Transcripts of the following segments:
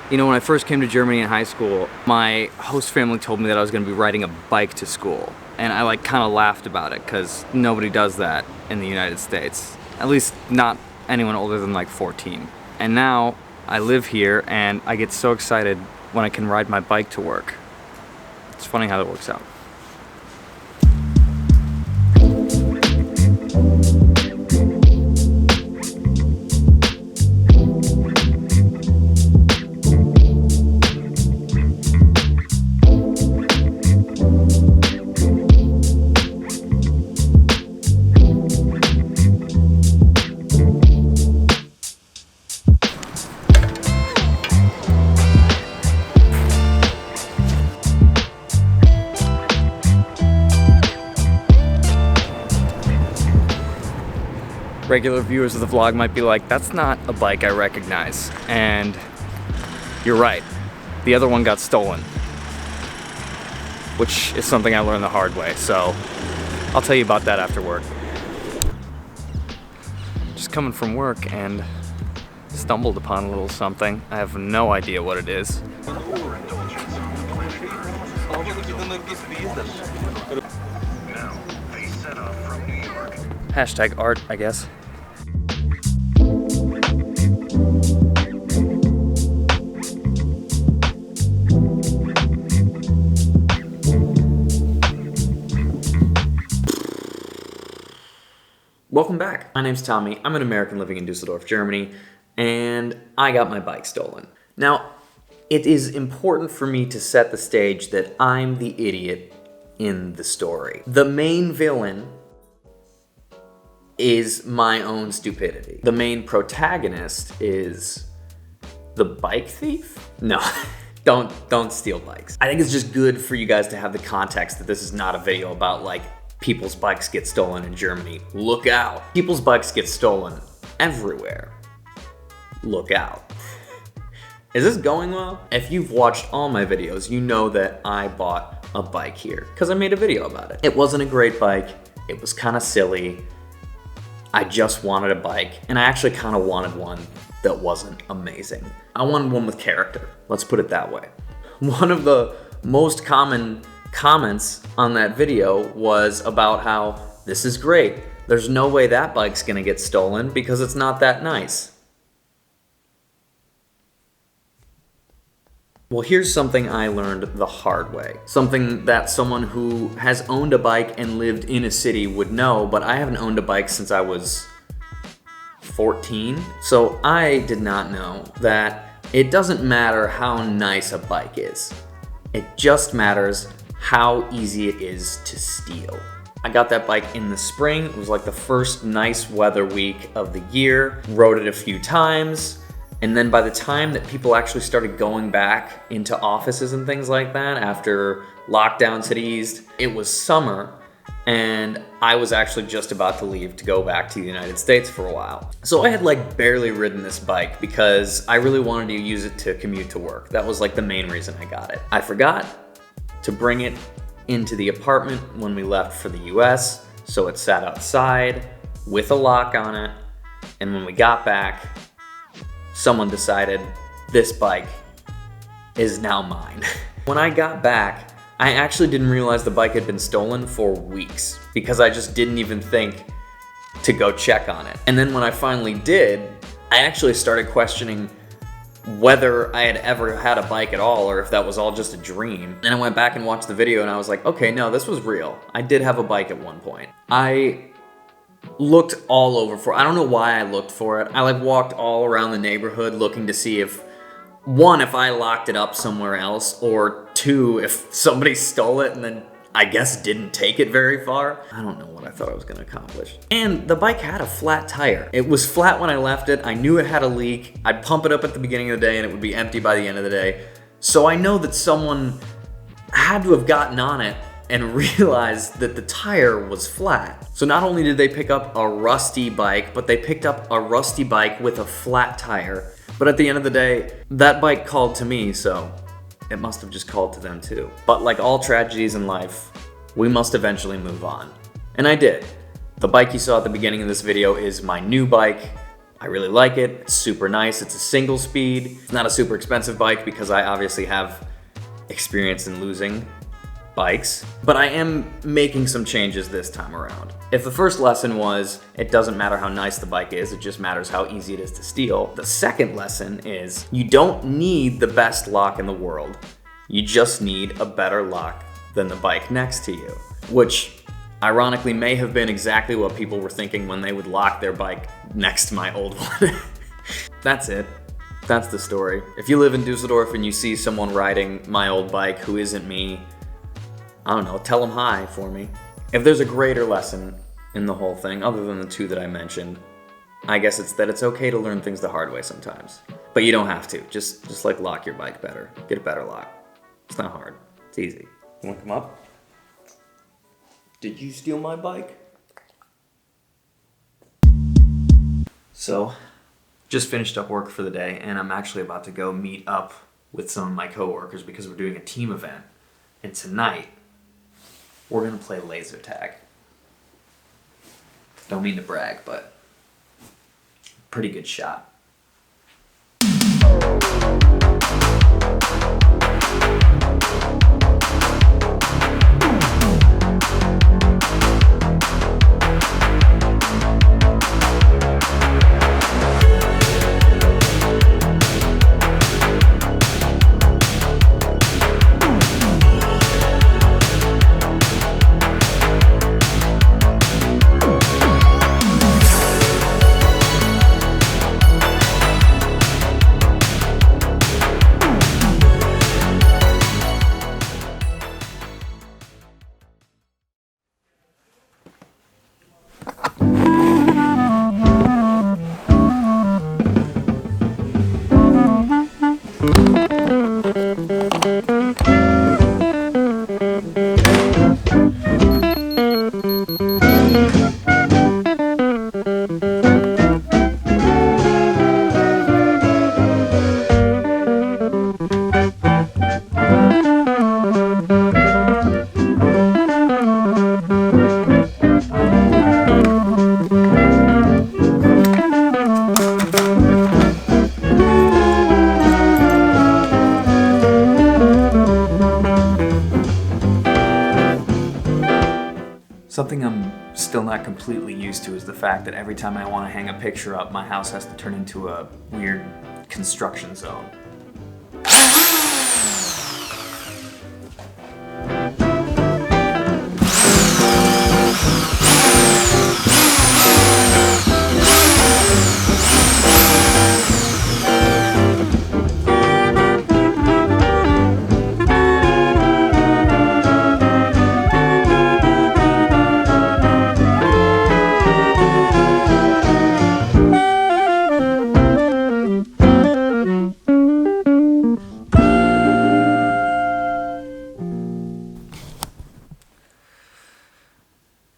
You know, when I first came to Germany in high school, my host family told me that I was going to be riding a bike to school. And I kind of laughed about it because nobody does that in the United States. At least not anyone older than 14. And now I live here and I get so excited when I can ride my bike to work. It's funny how that works out. Regular viewers of the vlog might be like, that's not a bike I recognize. And you're right. The other one got stolen. Which is something I learned the hard way, so I'll tell you about that after work. Just coming from work and stumbled upon a little something. I have no idea what it is. Hashtag art, I guess. Welcome back. My name's Tommy. I'm an American living in Düsseldorf, Germany, and I got my bike stolen. Now, it is important for me to set the stage that I'm the idiot in the story. The main villain is my own stupidity. The main protagonist is the bike thief? No, don't steal bikes. I think it's just good for you guys to have the context that this is not a video about people's bikes get stolen in Germany. Look out. People's bikes get stolen everywhere. Look out. Is this going well? If you've watched all my videos, you know that I bought a bike here because I made a video about it. It wasn't a great bike. It was kind of silly. I just wanted a bike, and I actually kind of wanted one that wasn't amazing. I wanted one with character. Let's put it that way. One of the most common comments on that video was about how this is great. There's no way that bike's gonna get stolen because it's not that nice. Well, here's something I learned the hard way. Something that someone who has owned a bike and lived in a city would know, but I haven't owned a bike since I was 14. So I did not know that it doesn't matter how nice a bike is. It just matters how easy it is to steal. I got that bike in the spring. It was the first nice weather week of the year. Rode it a few times. And then by the time that people actually started going back into offices and things like that, after lockdowns had eased, it was summer, and I was actually just about to leave to go back to the United States for a while. So I had barely ridden this bike because I really wanted to use it to commute to work. That was the main reason I got it. I forgot to bring it into the apartment when we left for the US, so it sat outside with a lock on it, and when we got back, someone decided this bike is now mine. When I got back, I actually didn't realize the bike had been stolen for weeks because I just didn't even think to go check on it. And then when I finally did, I actually started questioning whether I had ever had a bike at all or if that was all just a dream. And I went back and watched the video and I was like, okay, no, this was real. I did have a bike at one point. I looked all over for it. I don't know why I looked for it. I walked all around the neighborhood looking to see if, one, if I locked it up somewhere else, or two, if somebody stole it and then I guess didn't take it very far. I don't know what I thought I was gonna accomplish. And the bike had a flat tire. It was flat when I left it. I knew it had a leak. I'd pump it up at the beginning of the day and it would be empty by the end of the day. So I know that someone had to have gotten on it and realized that the tire was flat. So not only did they pick up a rusty bike, but they picked up a rusty bike with a flat tire. But at the end of the day, that bike called to me, so it must have just called to them too. But like all tragedies in life, we must eventually move on. And I did. The bike you saw at the beginning of this video is my new bike. I really like it. It's super nice. It's a single speed. It's not a super expensive bike because I obviously have experience in losing bikes, but I am making some changes this time around. If the first lesson was, it doesn't matter how nice the bike is, it just matters how easy it is to steal. The second lesson is, you don't need the best lock in the world. You just need a better lock than the bike next to you, which ironically may have been exactly what people were thinking when they would lock their bike next to my old one. That's it. That's the story. If you live in Düsseldorf and you see someone riding my old bike who isn't me, I don't know, tell them hi for me. If there's a greater lesson in the whole thing, other than the two that I mentioned, I guess it's that it's okay to learn things the hard way sometimes. But you don't have to. Just like lock your bike better. Get a better lock. It's not hard. It's easy. You wanna come up? Did you steal my bike? So, just finished up work for the day, and I'm actually about to go meet up with some of my coworkers because we're doing a team event. And tonight, we're gonna play laser tag. Don't mean to brag, but pretty good shot. Something I'm still not completely used to is the fact that every time I want to hang a picture up, my house has to turn into a weird construction zone.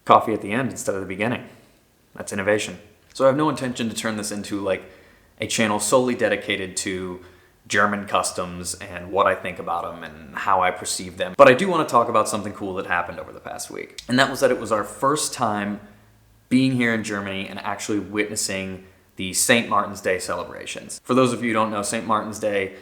Coffee at the end instead of the beginning. That's innovation. So I have no intention to turn this into like a channel solely dedicated to German customs and what I think about them and how I perceive them. But I do want to talk about something cool that happened over the past week. And that was that it was our first time being here in Germany and actually witnessing the St. Martin's Day celebrations. For those of you who don't know, St. Martin's Day,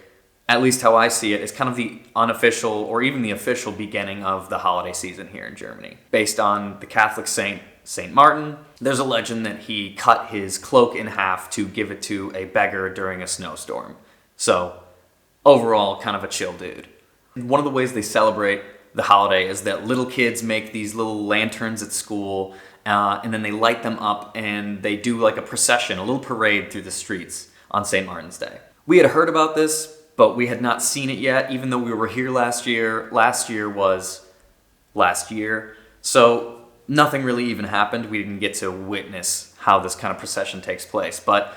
at least how I see it, is kind of the unofficial or even the official beginning of the holiday season here in Germany. Based on the Catholic saint, St. Martin, there's a legend that he cut his cloak in half to give it to a beggar during a snowstorm. So, overall, kind of a chill dude. One of the ways they celebrate the holiday is that little kids make these little lanterns at school, and then they light them up and they do like a procession, a little parade through the streets on St. Martin's Day. We had heard about this, but we had not seen it yet, even though we were here last year. Last year was last year, so nothing really even happened. We didn't get to witness how this kind of procession takes place. But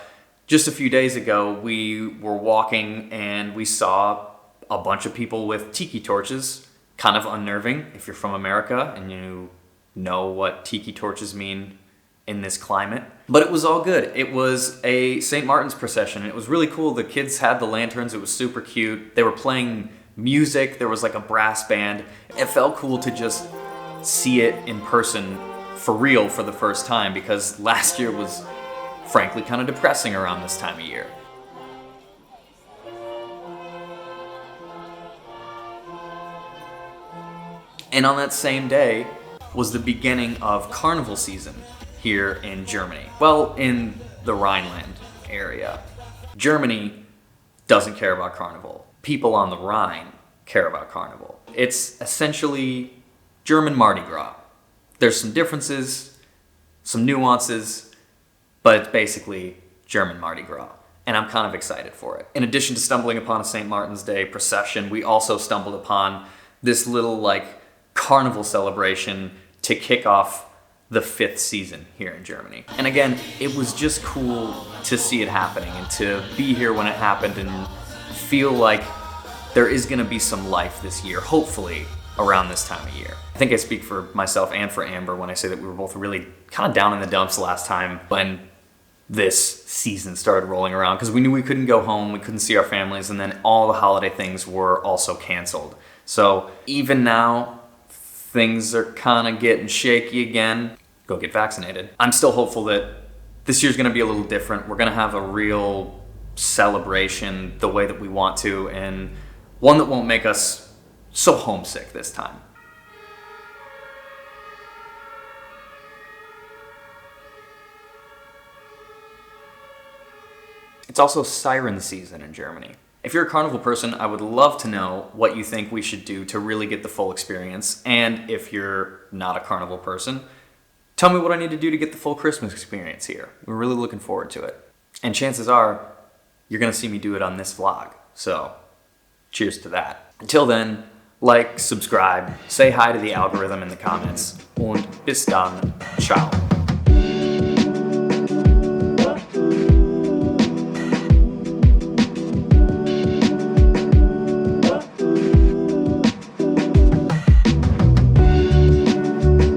just a few days ago, we were walking and we saw a bunch of people with tiki torches, kind of unnerving if you're from America and you know what tiki torches mean in this climate. But it was all good. It was a St. Martin's procession. It was really cool. The kids had the lanterns. It was super cute. They were playing music. There was like a brass band. It felt cool to just see it in person for real for the first time, because last year was frankly kind of depressing around this time of year. And on that same day was the beginning of Carnival season here in Germany. Well, in the Rhineland area. Germany doesn't care about Carnival. People on the Rhine care about Carnival. It's essentially German Mardi Gras. There's some differences, some nuances, but it's basically German Mardi Gras. And I'm kind of excited for it. In addition to stumbling upon a St. Martin's Day procession, we also stumbled upon this little carnival celebration to kick off the 5th season here in Germany. And again, it was just cool to see it happening and to be here when it happened and feel like there is gonna be some life this year, hopefully around this time of year. I think I speak for myself and for Amber when I say that we were both really kind of down in the dumps last time when this season started rolling around, because we knew we couldn't go home, we couldn't see our families, and then all the holiday things were also canceled. So even now, things are kind of getting shaky again. Go get vaccinated. I'm still hopeful that this year's gonna be a little different. We're gonna have a real celebration the way that we want to, and one that won't make us so homesick this time. It's also siren season in Germany. If you're a Carnival person, I would love to know what you think we should do to really get the full experience. And if you're not a Carnival person, tell me what I need to do to get the full Christmas experience here. We're really looking forward to it. And chances are, you're gonna see me do it on this vlog. So, cheers to that. Until then, like, subscribe, say hi to the algorithm in the comments, und bis dann, ciao.